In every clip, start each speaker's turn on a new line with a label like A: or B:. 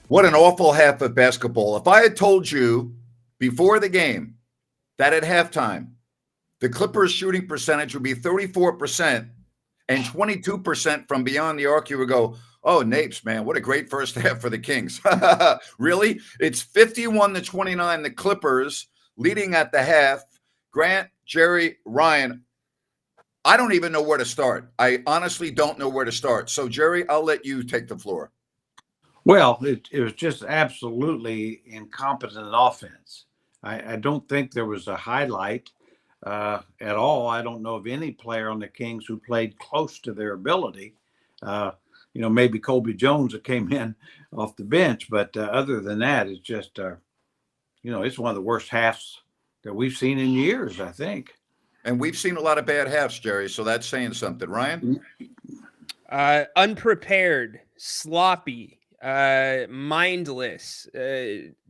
A: What an awful half of basketball. If I had told you before the game that at halftime, the Clippers shooting percentage would be 34% and 22% from beyond the arc, you would go, oh, Napes, man, what a great first half for the Kings. Really? It's 51-29, the Clippers leading at the half. Grant, Jerry, Ryan, I don't even know where to start. I honestly don't know where to start. So, Jerry, I'll let you take the floor.
B: Well, it was just absolutely incompetent offense. I don't think there was a highlight at all. I don't know of any player on the Kings who played close to their ability. Uh, maybe Colby Jones that came in off the bench, but other than that, it's just, it's one of the worst halves that we've seen in years, I think.
A: And we've seen a lot of bad halves, Jerry, so that's saying something. Ryan?
C: Unprepared, sloppy, mindless,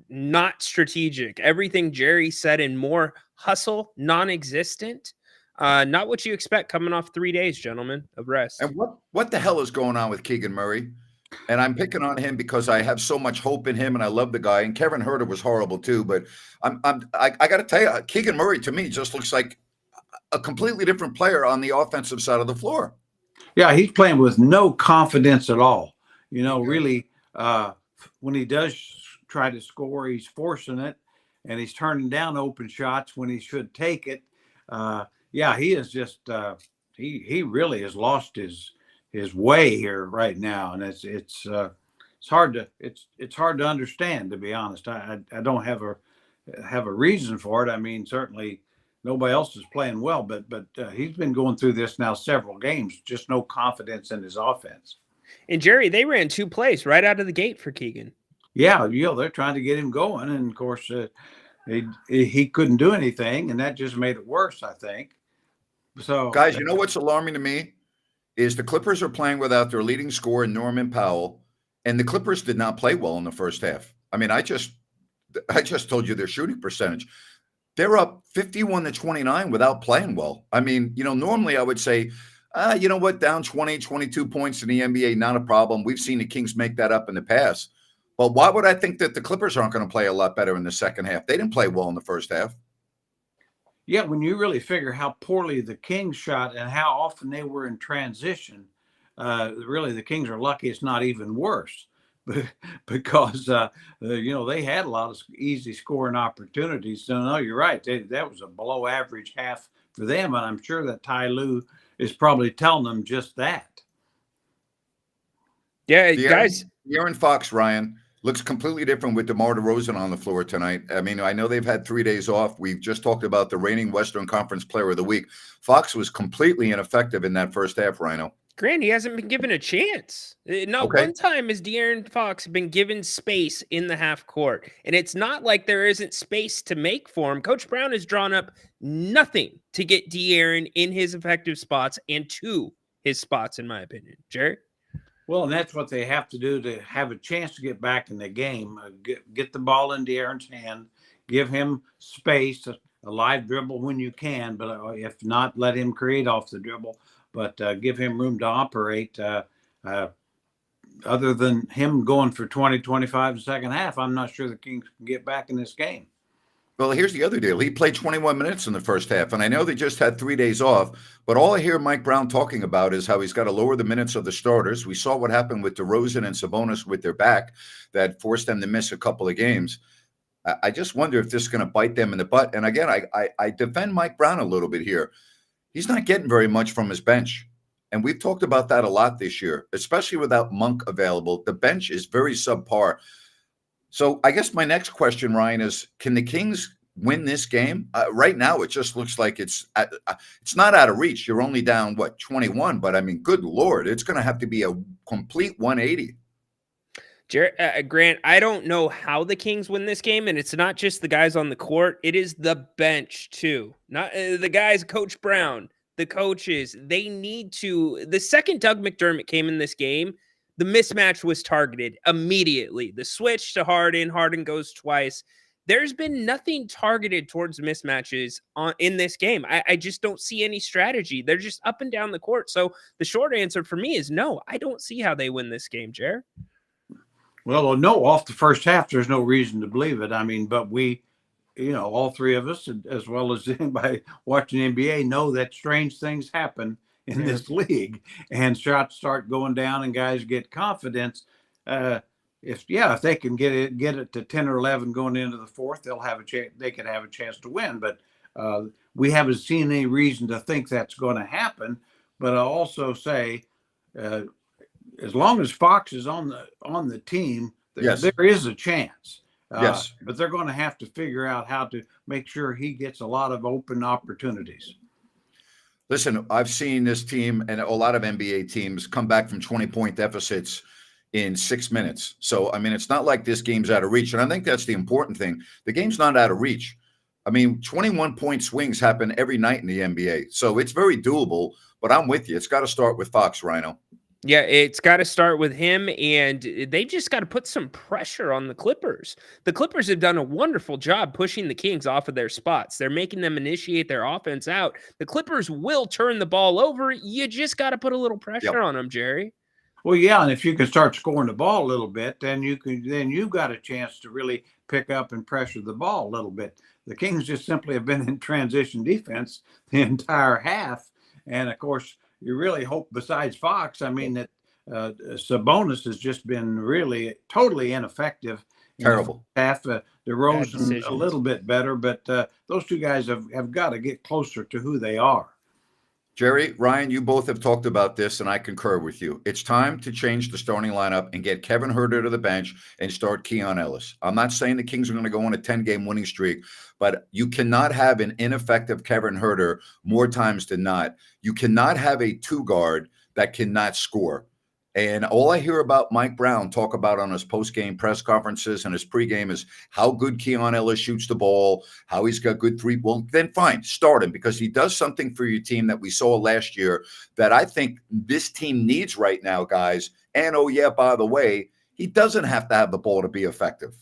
C: not strategic. Everything Jerry said and more. Hustle, non-existent. Not what you expect coming off 3 days, gentlemen, of rest.
A: And what the hell is going on with Keegan Murray? And I'm picking on him because I have so much hope in him, and I love the guy. And Kevin Herter was horrible too, but I got to tell you, Keegan Murray to me just looks like a completely different player on the offensive side of the floor.
B: Yeah, he's playing with no confidence at all. Really, when he does try to score, he's forcing it, and he's turning down open shots when he should take it. He is just he really has lost his way here right now, and it's hard to understand, to be honest. I don't have a reason for it. I mean, certainly nobody else is playing well, but he's been going through this now several games, just no confidence in his offense.
C: And Jerry, they ran 2 plays right out of the gate for Keegan.
B: Yeah, they're trying to get him going, and of course he couldn't do anything, and that just made it worse, I think. So,
A: guys, you know what's alarming to me is the Clippers are playing without their leading scorer, Norman Powell, and the Clippers did not play well in the first half. I mean, I just told you their shooting percentage. They're up 51-29 without playing well. I mean, normally I would say, you know what, down 20, 22 points in the NBA, not a problem. We've seen the Kings make that up in the past. But why would I think that the Clippers aren't going to play a lot better in the second half? They didn't play well in the first half.
B: Yeah, when you really figure how poorly the Kings shot and how often they were in transition, really the Kings are lucky it's not even worse. Because they had a lot of easy scoring opportunities. So no, you're right. That was a below average half for them, and I'm sure that Ty Lue is probably telling them just that.
C: Yeah, guys.
A: De'Aaron Fox, Ryan, looks completely different with DeMar DeRozan on the floor tonight. I mean, I know they've had 3 days off. We've just talked about the reigning Western Conference Player of the Week. Fox was completely ineffective in that first half, Rhino.
C: Grant, he hasn't been given a chance. Not one time has De'Aaron Fox been given space in the half court. And it's not like there isn't space to make for him. Coach Brown has drawn up nothing to get De'Aaron in his effective spots and to his spots, in my opinion. Jerry?
B: Well, and that's what they have to do to have a chance to get back in the game. Get the ball in De'Aaron's hand, give him space, a live dribble when you can, but if not, let him create off the dribble. But give him room to operate. Other than him going for 20, 25 in the second half, I'm not sure the Kings can get back in this game.
A: Well, here's the other deal. He played 21 minutes in the first half, and I know they just had 3 days off, but all I hear Mike Brown talking about is how he's got to lower the minutes of the starters. We saw what happened with DeRozan and Sabonis with their back that forced them to miss a couple of games. I just wonder if this is going to bite them in the butt. And again, I defend Mike Brown a little bit here. He's not getting very much from his bench. And we've talked about that a lot this year, especially without Monk available. The bench is very subpar. So I guess my next question, Ryan, is can the Kings win this game? Right now, it just looks like it's not out of reach. You're only down, 21? But, I mean, good Lord, it's going to have to be a complete 180.
C: Grant, I don't know how the Kings win this game, and it's not just the guys on the court. It is the bench, too. Not the guys, Coach Brown, the coaches. They need to – the second Doug McDermott came in this game, the mismatch was targeted immediately. The switch to Harden goes twice. There's been nothing targeted towards mismatches in this game. I just don't see any strategy. They're just up and down the court. So the short answer for me is no. I don't see how they win this game, Jer.
B: Well, no, off the first half, there's no reason to believe it. I mean, but we, all three of us, as well as anybody watching NBA, know that strange things happen in this league, and shots start going down, and guys get confidence. If they can get it to 10 or 11 going into the fourth, they'll have a chance. They could have a chance to win. But we haven't seen any reason to think that's going to happen. But I'll also say, as long as Fox is on the team,
A: Yes.
B: there is a chance.
A: Yes.
B: But they're going to have to figure out how to make sure he gets a lot of open opportunities.
A: Listen, I've seen this team and a lot of NBA teams come back from 20-point deficits in 6 minutes. So, I mean, it's not like this game's out of reach. And I think that's the important thing. The game's not out of reach. I mean, 21-point swings happen every night in the NBA. So it's very doable, but I'm with you. It's got to start with Fox, Rhino.
C: Yeah, it's got to start with him, and they just got to put some pressure on the Clippers. The Clippers have done a wonderful job pushing the Kings off of their spots. They're making them initiate their offense out. The Clippers will turn the ball over. You just got to put a little pressure on them, Jerry.
B: Well, yeah, and if you can start scoring the ball a little bit, then you've got a chance to really pick up and pressure the ball a little bit. The Kings just simply have been in transition defense the entire half, and of course, you really hope, besides Fox, I mean, that Sabonis has just been really totally ineffective.
A: Terrible.
B: Half DeRozan a little bit better, but those two guys have got to get closer to who they are.
A: Jerry, Ryan, you both have talked about this, and I concur with you. It's time to change the starting lineup and get Kevin Huerter to the bench and start Keon Ellis. I'm not saying the Kings are going to go on a 10-game winning streak, but you cannot have an ineffective Kevin Huerter more times than not. You cannot have a two-guard that cannot score. And all I hear about Mike Brown talk about on his post-game press conferences and his pregame is how good Keon Ellis shoots the ball, how he's got good three. Well, then fine, start him, because he does something for your team that we saw last year that I think this team needs right now, guys. And, oh, yeah, by the way, he doesn't have to have the ball to be effective.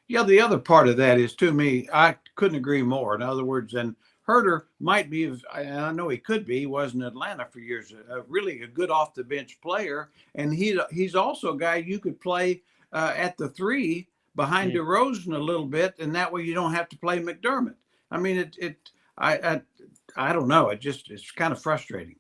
B: Yeah, the other part of that is, to me, I couldn't agree more. In other words, and Huerter might be, and I know he could be, he was in Atlanta for years, really a good off-the-bench player. And he's also a guy you could play at the three behind DeRozan a little bit, and that way you don't have to play McDermott. I mean, I don't know. It's kind of frustrating.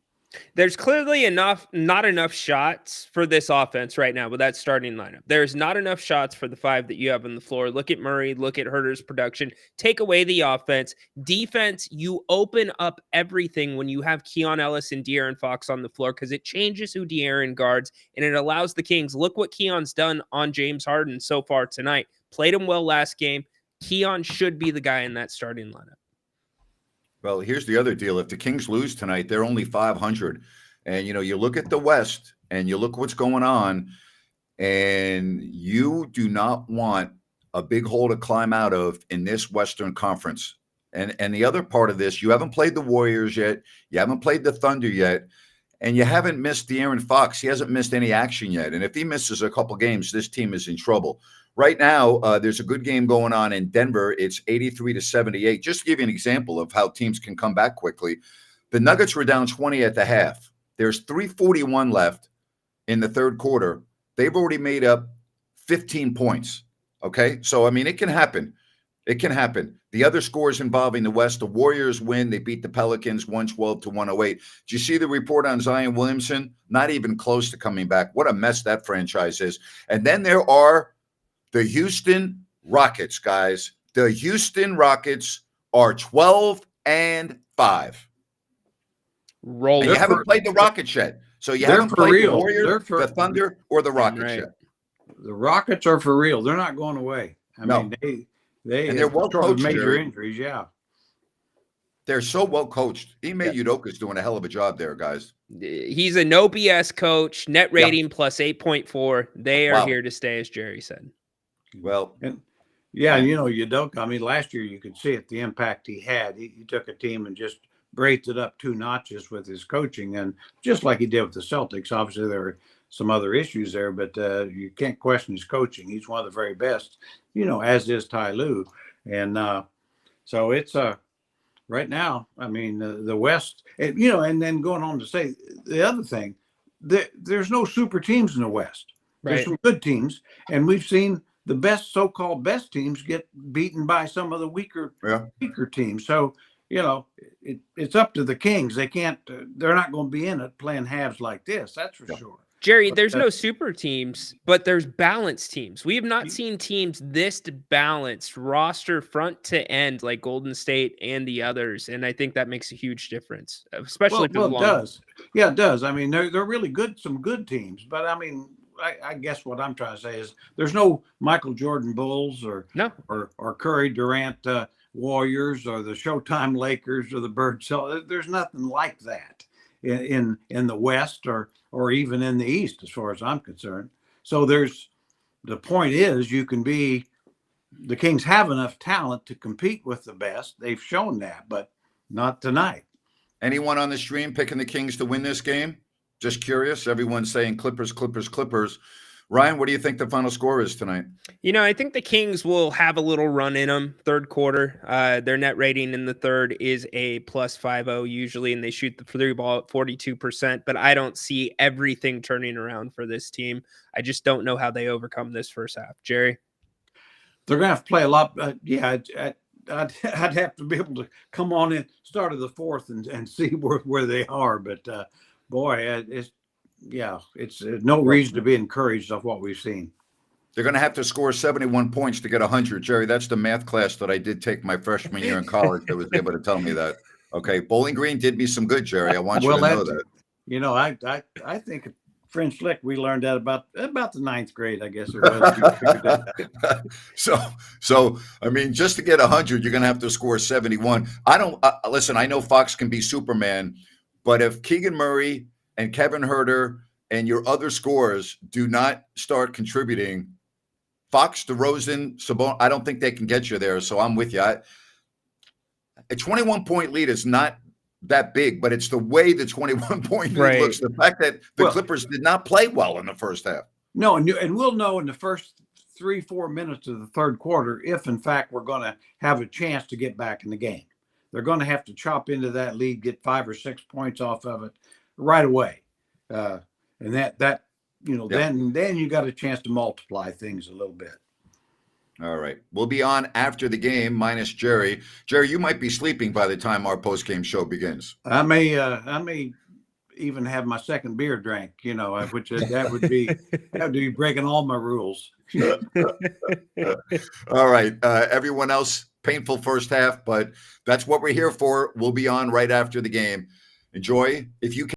C: There's clearly not enough shots for this offense right now with that starting lineup. There's not enough shots for the five that you have on the floor. Look at Murray, look at Herter's production. Take away the offense. Defense, you open up everything when you have Keon Ellis and De'Aaron Fox on the floor, because it changes who De'Aaron guards, and it allows the Kings. Look what Keon's done on James Harden so far tonight. Played him well last game. Keon should be the guy in that starting lineup.
A: Well, here's the other deal. If the Kings lose tonight, they're only 500. And, you look at the West and you look what's going on, and you do not want a big hole to climb out of in this Western Conference. And the other part of this, you haven't played the Warriors yet. You haven't played the Thunder yet. And you haven't missed De'Aaron Fox. He hasn't missed any action yet. And if he misses a couple games, this team is in trouble. Right now, there's a good game going on in Denver. It's 83-78. Just to give you an example of how teams can come back quickly, the Nuggets were down 20 at the half. There's 3:41 left in the third quarter. They've already made up 15 points. Okay? So, I mean, it can happen. It can happen. The other scores involving the West, the Warriors win. They beat the Pelicans 112-108. Did you see the report on Zion Williamson? Not even close to coming back. What a mess that franchise is. And then there are the Houston Rockets, guys. The Houston Rockets are 12-5.
C: Roll.
A: And you haven't played the Rockets yet. So you haven't played the Warriors, the Thunder, or the Rockets yet.
B: The Rockets are for real. They're not going away. I mean, they're well coached. Major injuries, yeah.
A: They're so well coached. Ime Udoka's doing a hell of a job there, guys.
C: He's a no BS coach. Net rating plus 8.4. They are here to stay, as Jerry said.
A: Well,
B: Udoka, I mean, last year you could see it, the impact he had. He took a team and just raised it up 2 notches with his coaching, and just like he did with the Celtics. Obviously, there were some other issues there, but you can't question his coaching. He's one of the very best, as is Ty Lue. And so it's right now, I mean, the West, and then going on to say the other thing, there's no super teams in the West. There's
C: Right.
B: some good teams, and we've seen the best so-called best teams get beaten by some of the weaker teams. So it's up to the Kings. They can't. They're not going to be in it playing halves like this. That's for sure.
C: Jerry,
B: But,
C: there's no super teams, but there's balanced teams. We have not seen teams this balanced roster front to end like Golden State and the others, and I think that makes a huge difference, especially for the
B: it
C: long.
B: does. Yeah, it does. I mean, they're really good. Some good teams, but I mean, I guess what I'm trying to say is there's no Michael Jordan Bulls or Curry Durant Warriors or the Showtime Lakers or the Bird Cell. There's nothing like that in the West or even in the East, as far as I'm concerned. So the point is, the Kings have enough talent to compete with the best. They've shown that, but not tonight.
A: Anyone on the stream picking the Kings to win this game? Just curious. Everyone's saying Clippers, Clippers, Clippers. Ryan, what do you think the final score is tonight?
C: I think the Kings will have a little run in them third quarter. Their net rating in the third is a +50 usually, and they shoot the three ball at 42%. But I don't see everything turning around for this team. I just don't know how they overcome this first half. Jerry?
B: They're going to have to play a lot. I'd have to be able to come on in start of the fourth and see where they are. But boy, it's no reason to be encouraged of what we've seen.
A: They're going to have to score 71 points to get 100. Jerry, that's the math class that I did take my freshman year in college that was able to tell me that. Okay, Bowling Green did me some good, Jerry. I want you to know that.
B: I think French Lick, we learned that about the ninth grade, I guess it was.
A: So I mean, just to get 100, you're going to have to score 71. I don't listen. I know Fox can be Superman, but if Keegan Murray and Kevin Huerter and your other scorers do not start contributing, Fox, DeRozan, Sabonis, I don't think they can get you there. So I'm with you. A 21-point lead is not that big, but it's the way the 21-point lead looks. The fact that the Clippers did not play well in the first half.
B: No, and we'll know in the first 3-4 minutes of the third quarter if, in fact, we're going to have a chance to get back in the game. They're going to have to chop into that lead, get 5 or 6 points off of it right away, and then you got a chance to multiply things a little bit.
A: All right, we'll be on after the game minus Jerry. Jerry, you might be sleeping by the time our post-game show begins.
B: I may even have my second beer drank, that would be breaking all my rules.
A: All right, everyone else, painful first half, but that's what we're here for. We'll be on right after the game. Enjoy. If you can.